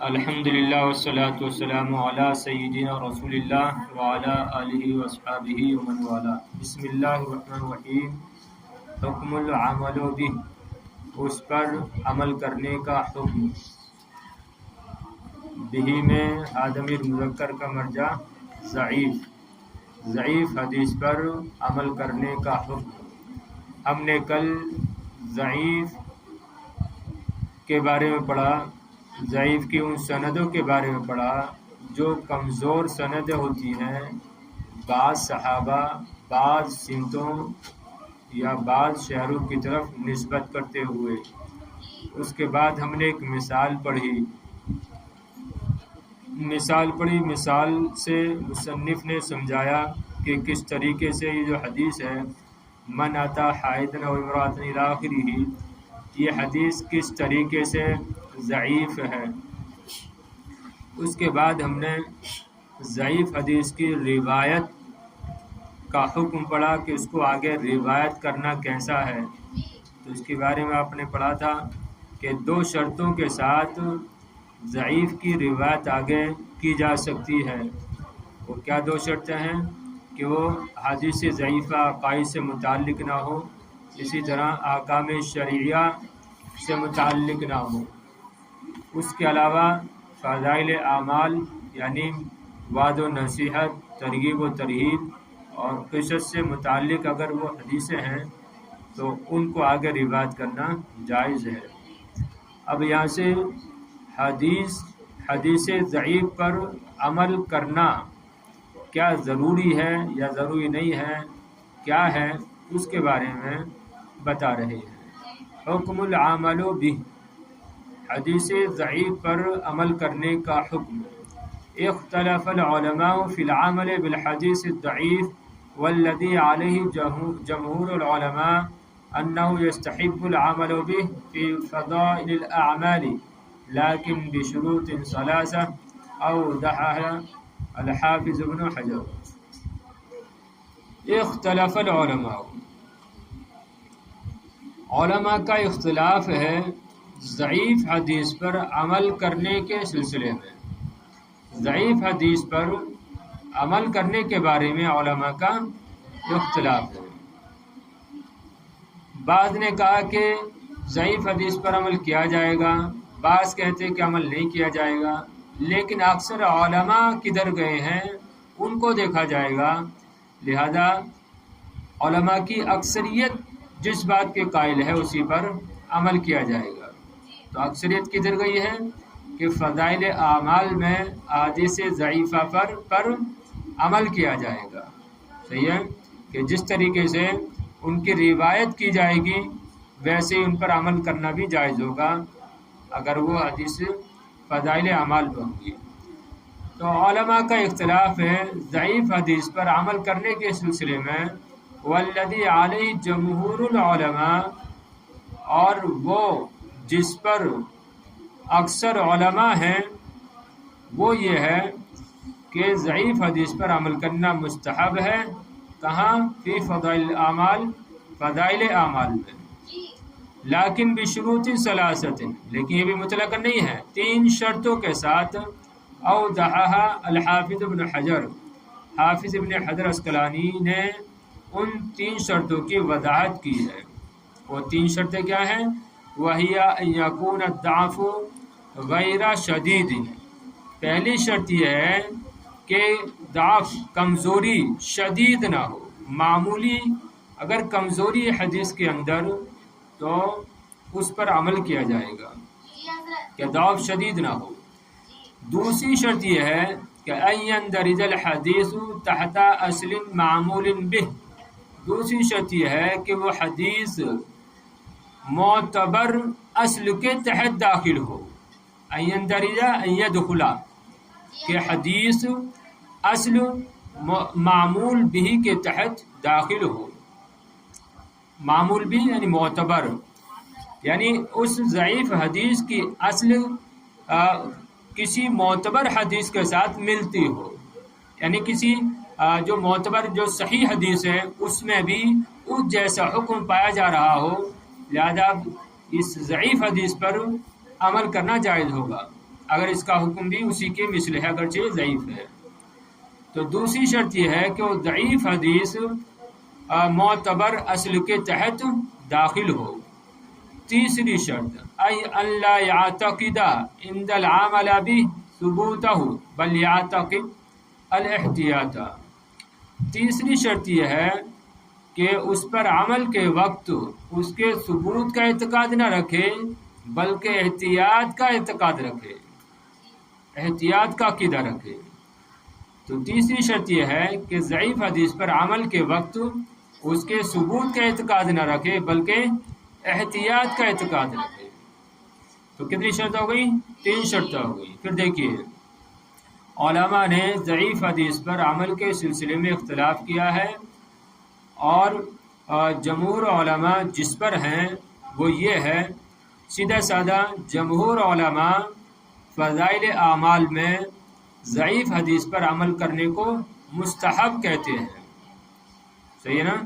الحمدللہ والصلاة والسلام علی سیدنا رسول اللہ وعلی آلہ واصحابہ ومن والا۔ بسم اللہ الرحمن الرحیم۔ حکم العمل بہ، اس پر عمل کرنے کا حکم۔ بہ میں آدمی مذکر کا مرجع ضعیف حدیث پر عمل کرنے کا حکم۔ ہم نے کل ضعیف کے بارے میں پڑھا، ضعیف کی ان سندوں کے بارے میں پڑھا جو کمزور سندیں ہوتی ہیں، بعض صحابہ بعض سمتوں یا بعض شہروں کی طرف نسبت کرتے ہوئے۔ اس کے بعد ہم نے ایک مثال پڑھی، مثال سے مصنف نے سمجھایا کہ کس طریقے سے یہ جو حدیث ہے من اتی حائضا او امرأۃ الی آخرہ، یہ حدیث کس طریقے سے ضعیف ہے۔ اس کے بعد ہم نے ضعیف حدیث کی روایت کا حکم پڑھا کہ اس کو آگے روایت کرنا کیسا ہے۔ تو اس کے بارے میں آپ نے پڑھا تھا کہ دو شرطوں کے ساتھ ضعیف کی روایت آگے کی جا سکتی ہے۔ وہ کیا دو شرطیں ہیں؟ کہ وہ حدیث ضعیفہ عقائد سے متعلق نہ ہو، اسی طرح احکام شرعیہ سے متعلق نہ ہو۔ اس کے علاوہ فضائل اعمال یعنی وعد و نصیحت، ترغیب و ترہیب اور قصص سے متعلق اگر وہ حدیثیں ہیں تو ان کو آگے روایت کرنا جائز ہے۔ اب یہاں سے حدیث ضعیف پر عمل کرنا کیا ضروری ہے یا ضروری نہیں ہے، کیا ہے، اس کے بارے میں بتا رہے ہیں۔ حکم العمل بہ، حدیث ضعیف پر عمل کرنے کا حکم۔ اختلف العلماء فی العمل بالحدیث الضعیف والذی علیہ جمہور العلماء انہ یستحب العمل بہ فی فضائل الاعمال لیکن بشروط ثلاثہ اوضحها الحافظ ابن حجر۔ اختلف العلماء، علماء کا اختلاف ہے ضعیف حدیث پر عمل کرنے کے سلسلے میں۔ ضعیف حدیث پر عمل کرنے کے بارے میں علماء کا اختلاف ہے۔ بعض نے کہا کہ ضعیف حدیث پر عمل کیا جائے گا، بعض کہتے کہ عمل نہیں کیا جائے گا، لیکن اکثر علماء کدھر گئے ہیں ان کو دیکھا جائے گا، لہذا علماء کی اکثریت جس بات کے قائل ہے اسی پر عمل کیا جائے گا۔ تو اکثریت کدھر گئی ہے کہ فضائل اعمال میں احادیث ضعیفہ پر عمل کیا جائے گا۔ صحیح ہے کہ جس طریقے سے ان کی روایت کی جائے گی ویسے ان پر عمل کرنا بھی جائز ہوگا اگر وہ حدیث فضائل اعمال پر ہوگی۔ تو علماء کا اختلاف ہے ضعیف حدیث پر عمل کرنے کے سلسلے میں، والذی علیہ جمہور العلماء، اور وہ جس پر اکثر علماء ہیں وہ یہ ہے کہ ضعیف حدیث پر عمل کرنا مستحب ہے۔ کہاں؟ فی فضائل الاعمال، فضائل اعمال میں، لیکن بشروط ثلاثۃ، لیکن یہ بھی مطلق نہیں ہے، تین شرطوں کے ساتھ۔ اوضحها الحافظ ابن حجر، حافظ ابن حجر عسقلانی نے ان تین شرطوں کی وضاحت کی ہے۔ وہ تین شرطیں کیا ہیں؟ وہی ان یکون الضعف غیر شدید، پہلی شرط یہ ہے کہ ضعف، کمزوری شدید نہ ہو، معمولی اگر کمزوری حدیث کے اندر تو اس پر عمل کیا جائے گا کہ ضعف شدید نہ ہو۔ دوسری شرط یہ ہے کہ ان یندرج الحدیث تحت اصل معمول بہ، دوسری شرط یہ ہے کہ وہ حدیث معتبر اصل کے تحت داخل ہو۔ ان یندرج ان یدخل، کہ حدیث اصل معمول بھی کے تحت داخل ہو۔ معمول بھی یعنی معتبر، یعنی اس ضعیف حدیث کی اصل کسی معتبر حدیث کے ساتھ ملتی ہو، یعنی کسی جو معتبر جو صحیح حدیث ہے اس میں بھی اس جیسا حکم پایا جا رہا ہو، لہذا اس ضعیف حدیث پر عمل کرنا جائز ہوگا۔ اگر اس کا حکم بھی اسی کے مثل ہے اگرچہ ضعیف ہے۔ تو دوسری شرط یہ ہے کہ وہ ضعیف حدیث معتبر اصل کے تحت داخل ہو۔ تیسری شرط اللہ یعتقد عند العمل به ثبوتہ بل یعتقد الاحتیاط۔ تیسری شرط یہ ہے کہ اس پر عمل کے وقت اس کے ثبوت کا اعتقاد نہ رکھے بلکہ احتیاط کا اعتقاد رکھے، احتیاط کا عقیدہ رکھے۔ تو تیسری شرط یہ ہے کہ ضعیف حدیث پر عمل کے وقت اس کے ثبوت کا اعتقاد نہ رکھے بلکہ احتیاط کا اعتقاد رکھے۔ تو کتنی شرط ہو گئی؟ 3 شرط ہو گئی۔ پھر دیکھیے علماء نے ضعیف حدیث پر عمل کے سلسلے میں اختلاف کیا ہے، اور جمہور علماء جس پر ہیں وہ یہ ہے، سیدھا سادہ جمہور علماء فضائل اعمال میں ضعیف حدیث پر عمل کرنے کو مستحب کہتے ہیں، صحیح ہے نا؟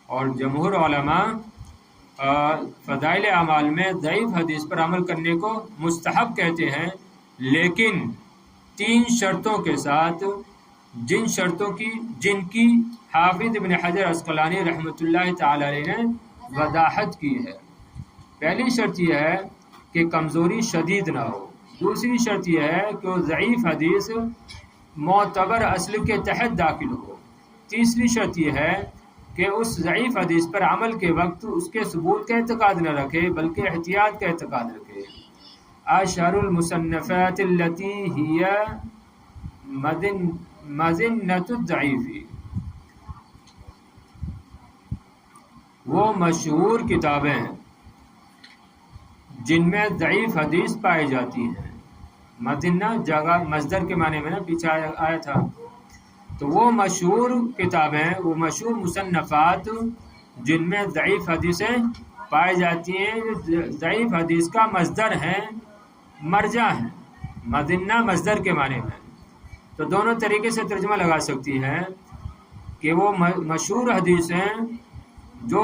اور جمہور علماء فضائل اعمال میں ضعیف حدیث پر عمل کرنے کو مستحب کہتے ہیں، لیکن 3 شرطوں کے ساتھ، جن کی حافظ ابن حجر عسقلانی رحمۃ اللہ تعالی علیہ نے وضاحت کی ہے۔ پہلی شرط یہ ہے کہ کمزوری شدید نہ ہو، دوسری شرط یہ ہے کہ وہ ضعیف حدیث معتبر اصل کے تحت داخل ہو، تیسری شرط یہ ہے کہ اس ضعیف حدیث پر عمل کے وقت اس کے ثبوت کا اعتقاد نہ رکھے بلکہ احتیاط کا اعتقاد رکھے۔ اشہر المصنفات التي هي مظنة الضعیف، وہ مشہور کتابیں جن میں ضعیف حدیث پائی جاتی ہیں۔ مظنہ جگہ مصدر کے معنی میں نا پیچھے آیا تھا، تو وہ مشہور کتابیں، وہ مشہور مصنفات جن میں ضعیف حدیثیں پائی جاتی ہیں، ضعیف حدیث کا مصدر ہیں، مرجع ہیں۔ مظنہ مصدر کے معنی میں، تو دونوں طریقے سے ترجمہ لگا سکتی ہے کہ وہ مشہور حدیثیں جو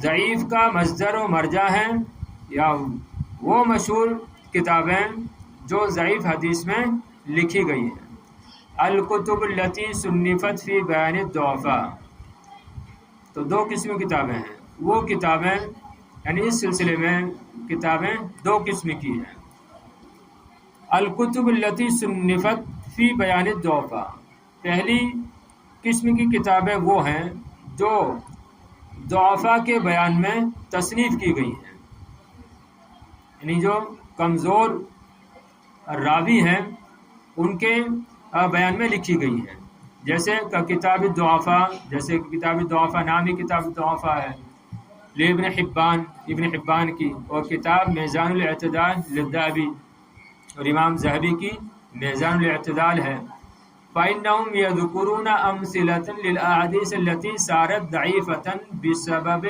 ضعیف کا مصدر و مرجع ہیں، یا وہ مشہور کتابیں جو ضعیف حدیث میں لکھی گئی ہیں۔ الکتب التي صنفت فی بیان الضعفاء، تو 2 قسم کی کتابیں ہیں، وہ کتابیں یعنی اس سلسلے میں کتابیں 2 قسم کی ہیں۔ الکتب التي صنفت فی بیان الضعفاء، پہلی قسم کی کتابیں وہ ہیں جو ضعفاء کے بیان میں تصنیف کی گئی ہیں، یعنی جو کمزور راوی ہیں ان کے بیان میں لکھی گئی ہیں، جیسے کتاب الضعفاء، جیسے کتاب الضعفاء نام ہی کتاب الضعفاء ہے ابن حبان کی، اور کتاب میزان الاعتدال للذہبی، اور امام ذہبی کی میزان الاعتدال ہے۔ فإنهم يذكرون أمثلة للأحاديث التي صارت ضعيفة بسبب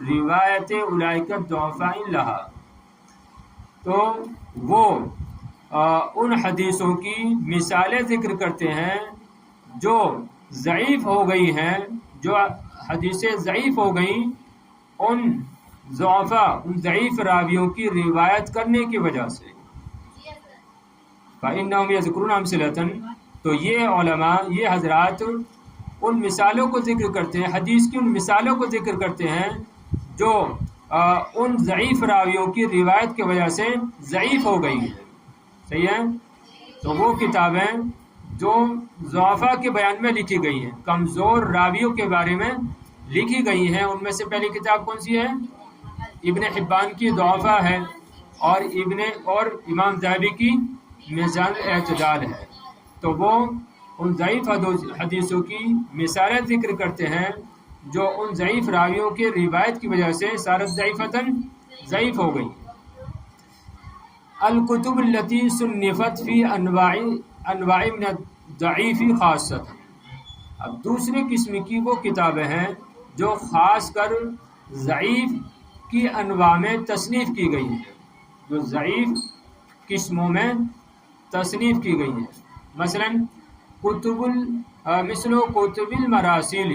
رواية أولئك الضعفاء لها، تو وہ ان حدیثوں کی مثالیں ذکر کرتے ہیں جو ضعیف ہو گئی ہیں، جو حدیثیں ضعیف ہو گئیں ان ضعفاء، ان ضعیف راویوں کی روایت کرنے کی وجہ سے۔ فإنهم يذكرون أمثلة، تو یہ علماء، یہ حضرات ان مثالوں کو ذکر کرتے ہیں، حدیث کی ان مثالوں کو ذکر کرتے ہیں جو ان ضعیف راویوں کی روایت کی وجہ سے ضعیف ہو گئی ہیں، صحیح ہے؟ تو وہ کتابیں جو ضعفاء کے بیان میں لکھی گئی ہیں، کمزور راویوں کے بارے میں لکھی گئی ہیں، ان میں سے پہلی کتاب کون سی ہے؟ ابن حبان کی ضعفاء ہے، اور امام ذہبی کی میزان الاعتدال ہے۔ تو وہ ان ضعیف حدیثوں کی مثالیں ذکر کرتے ہیں جو ان ضعیف راویوں کے روایت کی وجہ سے صارت ضعیفتاً، ضعیف ہو گئی۔ الکتب التي صنفت فی انواع من الضعیف خاصۃ، اب دوسری قسم کی وہ کتابیں ہیں جو خاص کر ضعیف کی انواع میں تصنیف کی گئی ہیں، جو ضعیف قسموں میں تصنیف کی گئی ہیں، مثلا مثل کتب المراسیل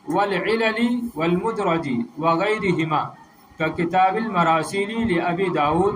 والعلل والمدرج وغیرہما، کتاب المراسیل لأبی داود